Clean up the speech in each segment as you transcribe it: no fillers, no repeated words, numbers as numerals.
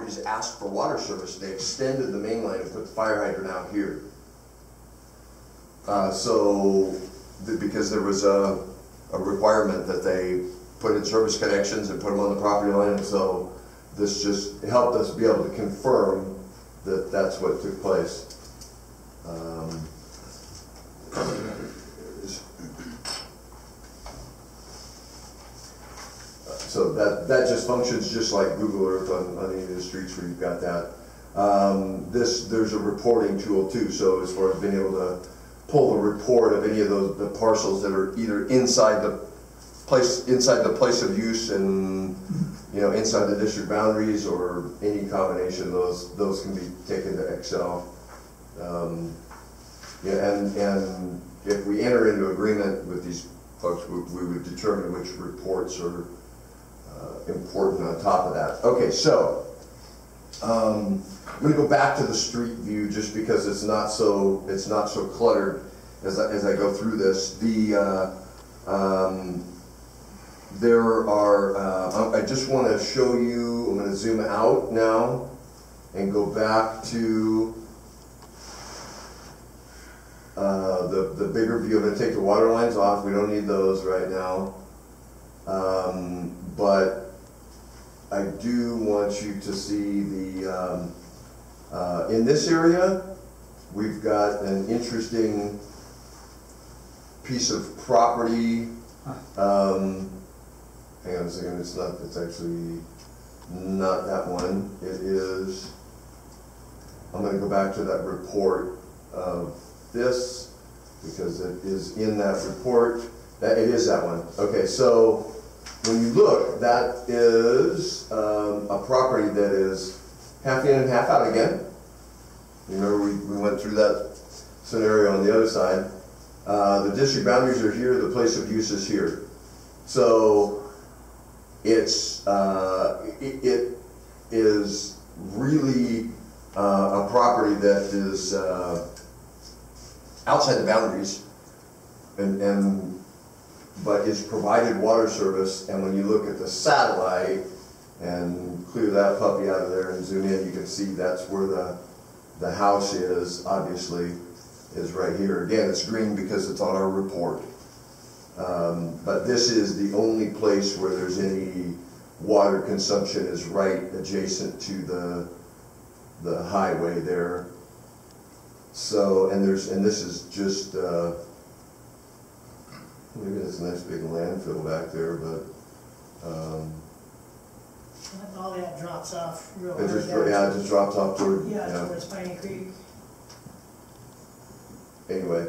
properties asked for water service, they extended the main line and put the fire hydrant out here. Because there was a requirement that they put in service connections and put them on the property line, and so this just helped us be able to confirm that that's what took place. So that just functions just like Google Earth on any of the streets where you've got that. There's a reporting tool too, so as far as being able to pull the report of any of the parcels that are either inside the place of use and inside the district boundaries, or any combination of those can be taken to Excel. And if we enter into agreement with these folks, we would determine which reports are important on top of that. Okay, so I'm going to go back to the street view just because it's not so cluttered as I go through this. There are, I just want to show you, I'm going to zoom out now and go back to the bigger view. I'm going to take the water lines off. We don't need those right now. But I do want you to see in this area, we've got an interesting piece of property. Hang on a second, it's actually not that one. It is, I'm going to go back to that report of this, because it is in that report. It is that one. Okay, so when you look, that is a property that is half in and half out again. You remember we went through that scenario on the other side. The district boundaries are here, the place of use is here. So it is really a property that is outside the boundaries, but is provided water service. And when you look at the satellite and clear that puppy out of there and zoom in, you can see that's where the house is, obviously, is right here. Again, it's green because it's on our report. But this is the only place where there's any water consumption, is right adjacent to the highway there. So, and this is just, maybe there's a nice big landfill back there, but all that drops off real hard. It just drops off toward, towards Piney Creek. Anyway,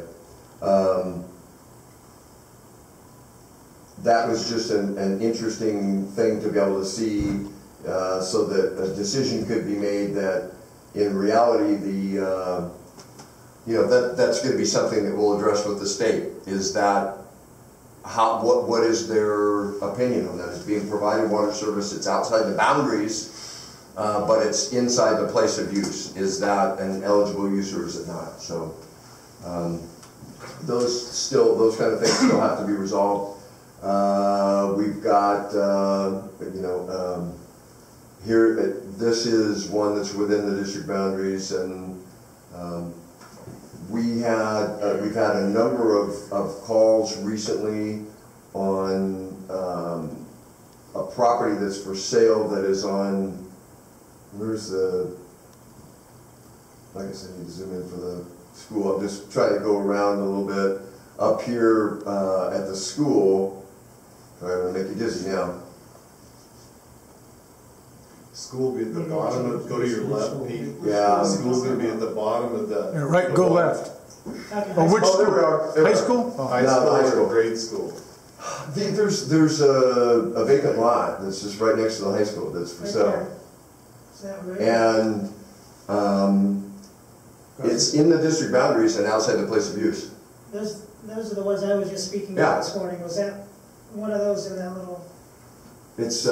that was just an interesting thing to be able to see, so that a decision could be made that in reality that's going to be something that we'll address with the state. Is that what is their opinion on that? It's being provided water service, it's outside the boundaries, but it's inside the place of use. Is that an eligible use or is it not? So those kind of things still have to be resolved. We've got here, this is one that's within the district boundaries, and we've had a number of calls recently on a property that's for sale that is on, where's I guess I need to zoom in for the school. I'll just try to go around a little bit. Up here at the school, I'm going to make you dizzy now. School will be at the bottom of, go to your left, Pete. Yeah. School's going to be at the bottom of the... Yeah, right, go left. Oh, which there we are. high school? Oh. High school or grade school? There's a vacant lot that's just right next to the high school that's for sale. Is that right? And it's in the district boundaries and outside the place of use. Those are the ones I was just speaking about this morning. Was that one of those in that little... It's,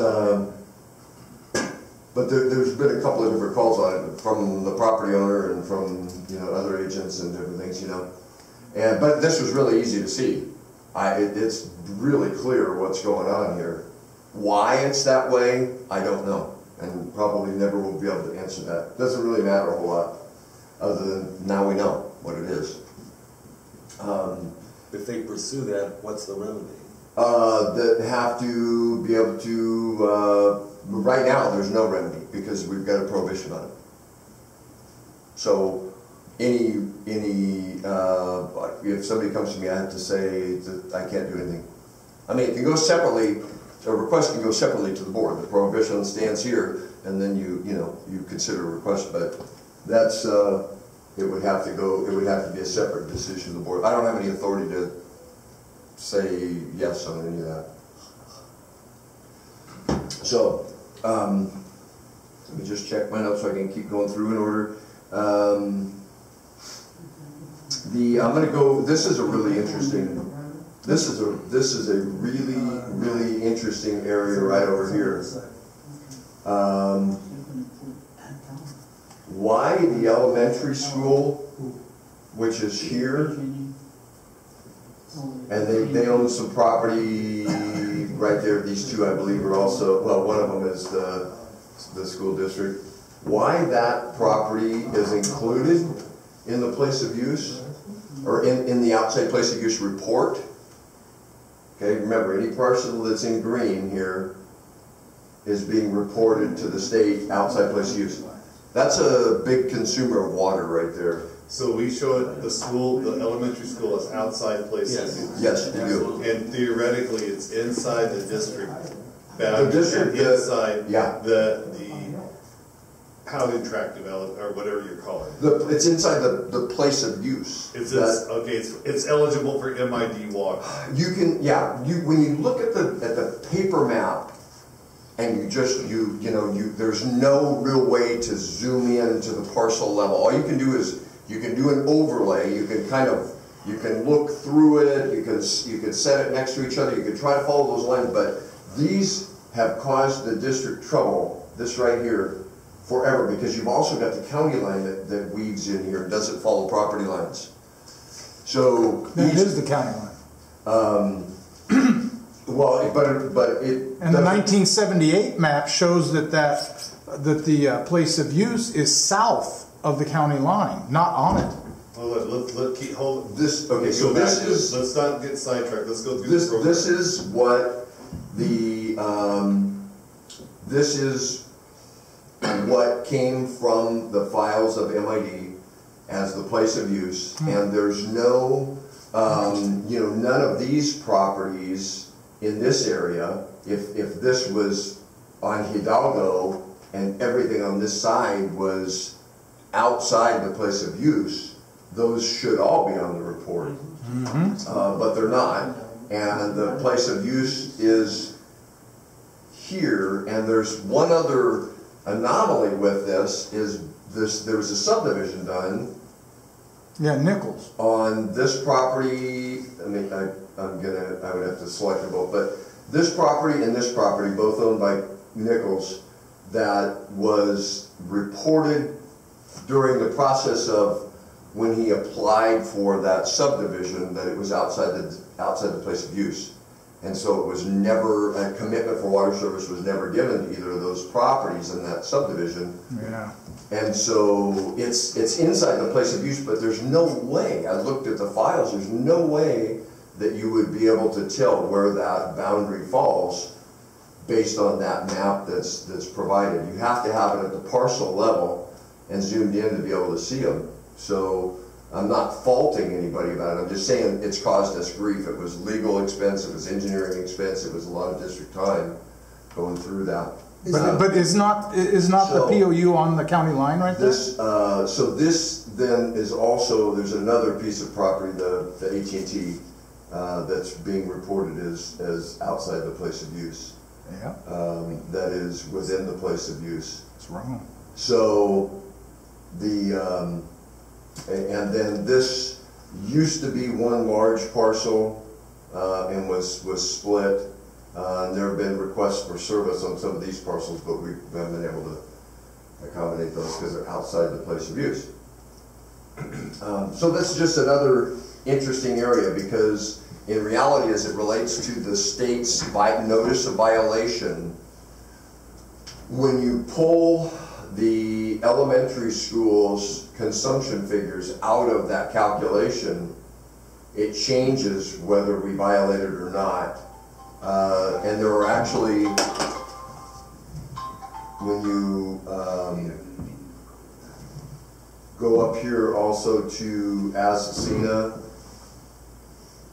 but there's been a couple of different calls on it from the property owner and from other agents and different things, but this was really easy to see. It's really clear what's going on here. Why it's that way, I don't know. and probably never will be able to answer that. Doesn't really matter a whole lot, other than now we know what it is. If they pursue that, what's the remedy? That have to be able to, right now there's no remedy because we've got a prohibition on it. So if somebody comes to me, I have to say that I can't do anything. I mean, it can go separately, a request can go separately to the board. The prohibition stands here, and then you consider a request, but that's, it would have to be a separate decision of the board. I don't have any authority to say yes on any of that. So, let me just check my notes so I can keep going through in order. I'm going to go, this is a really interesting, this is a really interesting area right over here. Why the elementary school, which is here, and they own some property right there. These two, I believe, are also, well, one of them is the school district. Why that property is included in the place of use, or in the outside place of use report. Okay, remember, any parcel that's in green here is being reported to the state outside place of use. That's a big consumer of water right there. So we show it, the school, the elementary school is outside place of use. Yes, you do. And theoretically, it's inside the district The boundary, district, inside yeah. the housing tract development, or whatever you're calling it. It's inside the place of use. It's eligible for MID water. You can, yeah. When you look at the paper map, and there's no real way to zoom in to the parcel level. All you can do is you can do an overlay. You can look through it. You can set it next to each other. You can try to follow those lines, but these have caused the district trouble. This right here. Forever, because you've also got the county line that weaves in here and doesn't follow property lines. So That is the county line. well, but it. And the 1978 map shows that the place of use is south of the county line, not on it. Well, let's keep hold this. Okay, so this is. Let's not get sidetracked. Let's go through this program. This is what the. This is what came from the files of MID as the place of use, and there's no, none of these properties in this area. If this was on Hidalgo and everything on this side was outside the place of use, those should all be on the report, but they're not. And the place of use is here, and there's one other anomaly with this there was a subdivision done. Yeah, Nichols. On this property. I mean, I would have to select them both, but this property and this property, both owned by Nichols, that was reported during the process of when he applied for that subdivision that it was outside the place of use. And so it was never, a commitment for water service was never given to either of those properties in that subdivision. Yeah. And so it's inside the place of use, but there's no way, I looked at the files, there's no way that you would be able to tell where that boundary falls based on that map that's provided. You have to have it at the parcel level and zoomed in to be able to see them. So I'm not faulting anybody about it. I'm just saying it's caused us grief. It was legal expense, it was engineering expense, it was a lot of district time going through that. But is not the POU on the county line right there? So this then is also, there's another piece of property, the AT&T, that's being reported as outside the place of use. Yeah. That is within the place of use. It's wrong. So and then this used to be one large parcel and was split. There have been requests for service on some of these parcels, but we haven't been able to accommodate those because they're outside the place of use. So that's just another interesting area, because in reality, as it relates to the state's notice of violation, when you pull the elementary school's consumption figures out of that calculation, it changes whether we violate it or not. And there are actually, when you go up here also to Assassina,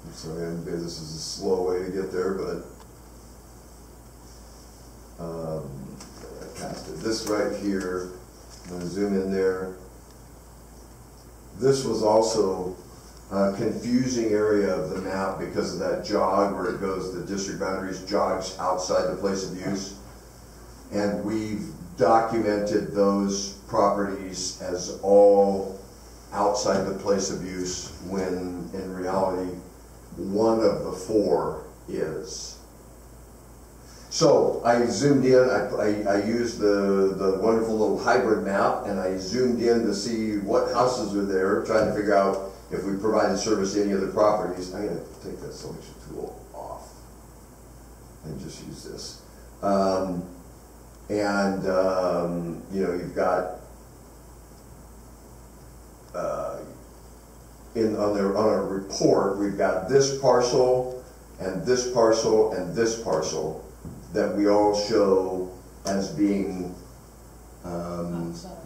I'm sorry, this is a slow way to get there, but I passed it. This right here, I'm going to zoom in there. This was also a confusing area of the map because of that jog where it goes, the district boundaries jogs outside the place of use. And we've documented those properties as all outside the place of use when in reality one of the four is. So I zoomed in, I used the wonderful little hybrid map, and I zoomed in to see what houses are there, trying to figure out if we provided service to any other properties. I'm going to take that selection tool off and just use this. You know, you've got on our report, we've got this parcel and this parcel and this parcel that we all show as being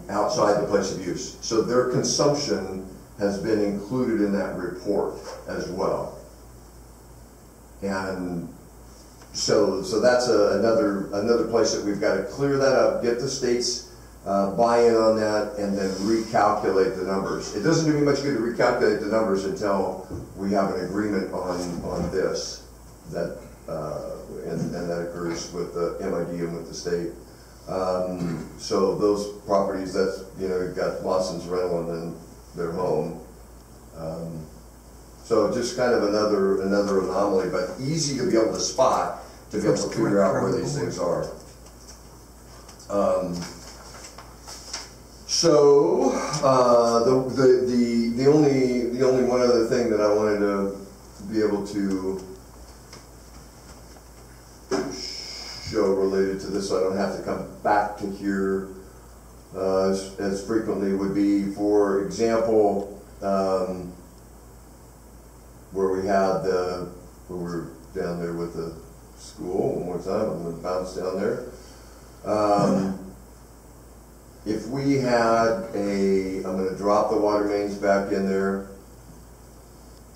outside the place of use. So their consumption has been included in that report as well. And so that's another place that we've got to clear that up, get the state's buy-in on that, and then recalculate the numbers. It doesn't do me much good to recalculate the numbers until we have an agreement on this, that and that occurs with the MID and with the state. So those properties, that's, you know, you've got Lawson's rental and then their home. So just kind of another anomaly, but easy to be able to spot, to be able to figure out where these things are. So the only one other thing that I wanted to be able to show related to this, so I don't have to come back to here as frequently, would be, for example, where we had we were down there with the school one more time. I'm going to bounce down there. If we had I'm going to drop the water mains back in there.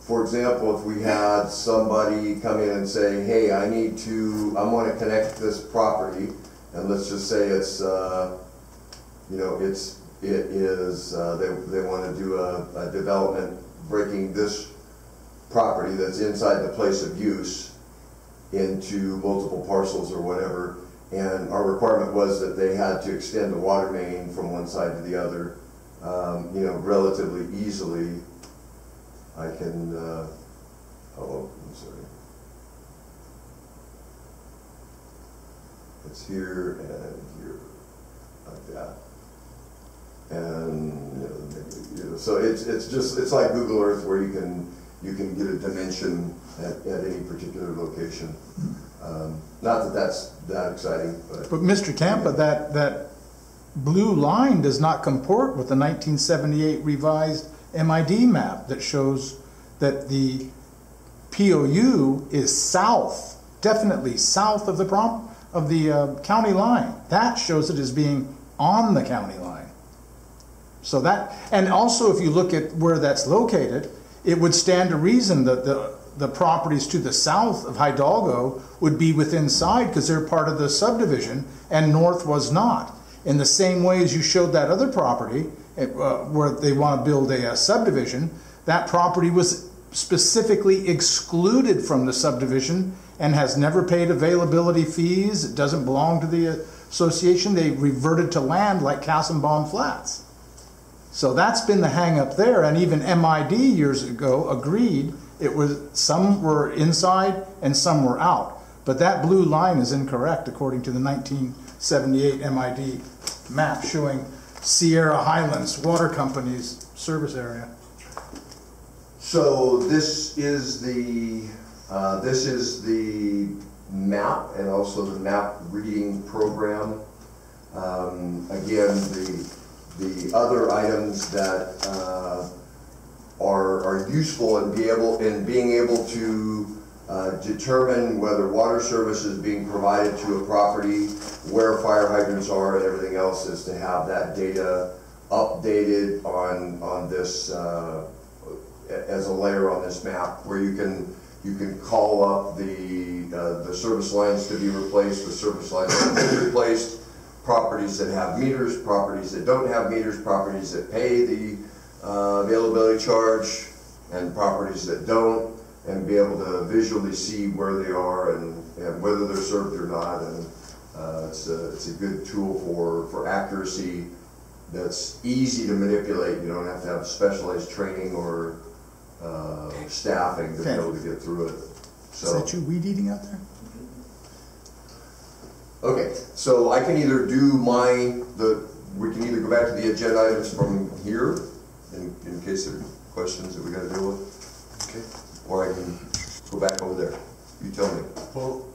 For example, if we had somebody come in and say, hey, I want to connect this property, and let's just say it's, you know, they want to do a development breaking this property that's inside the place of use into multiple parcels or whatever, and our requirement was that they had to extend the water main from one side to the other, you know, relatively easily. I can, oh, I'm sorry. It's here and here, like that. And, you know, so it's like Google Earth, where you can get a dimension at any particular location. Not that that's that exciting, but Mr. Tampa, that blue line does not comport with the 1978 revised MID map that shows that the POU is south, definitely south of the county line. That shows it as being on the county line. So that, and also if you look at where that's located, it would stand to reason that the properties to the south of Hidalgo would be within side because they're part of the subdivision, and north was not. In the same way as you showed that other property where they want to build a subdivision, that property was specifically excluded from the subdivision and has never paid availability fees. It doesn't belong to the association. They reverted to land like Kassenbaum Flats. So that's been the hang up there, and even MID years ago agreed it was, some were inside and some were out. But that blue line is incorrect according to the 1978 MID map showing Sierra Highlands Water Company's service area. so this is the map, and also the map reading program Again, the other items that are useful in being able to determine whether water service is being provided to a property, where fire hydrants are, and everything else, is to have that data updated on this as a layer on this map, where you can call up the service lines to be replaced, the service lines to be replaced, properties that have meters, properties that don't have meters, properties that pay the availability charge, and properties that don't, and be able to visually see where they are and whether they're served or not. And it's a good tool for accuracy that's easy to manipulate. You don't have to have specialized training or staffing to be able to get through it. So, Is that you weed eating out there? okay, so I can either do we can either go back to the agenda items from here, in case there are questions that we got to deal with. Okay. Or I can go back over there. You tell me. Well,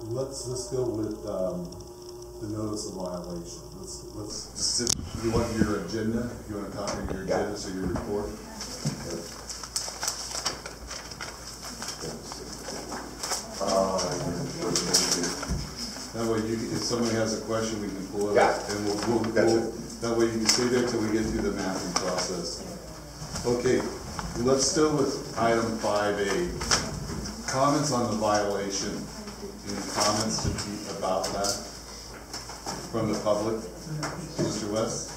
let's go with the notice of violation. Let's just, you want your agenda? You want a copy of your agenda, so your report? That way, if somebody has a question, we can pull it up, and we'll that way you can stay there till we get through the mapping process. Okay, let's still with item 5A. Comments on the violation. Any comments about that from the public? Mr. West?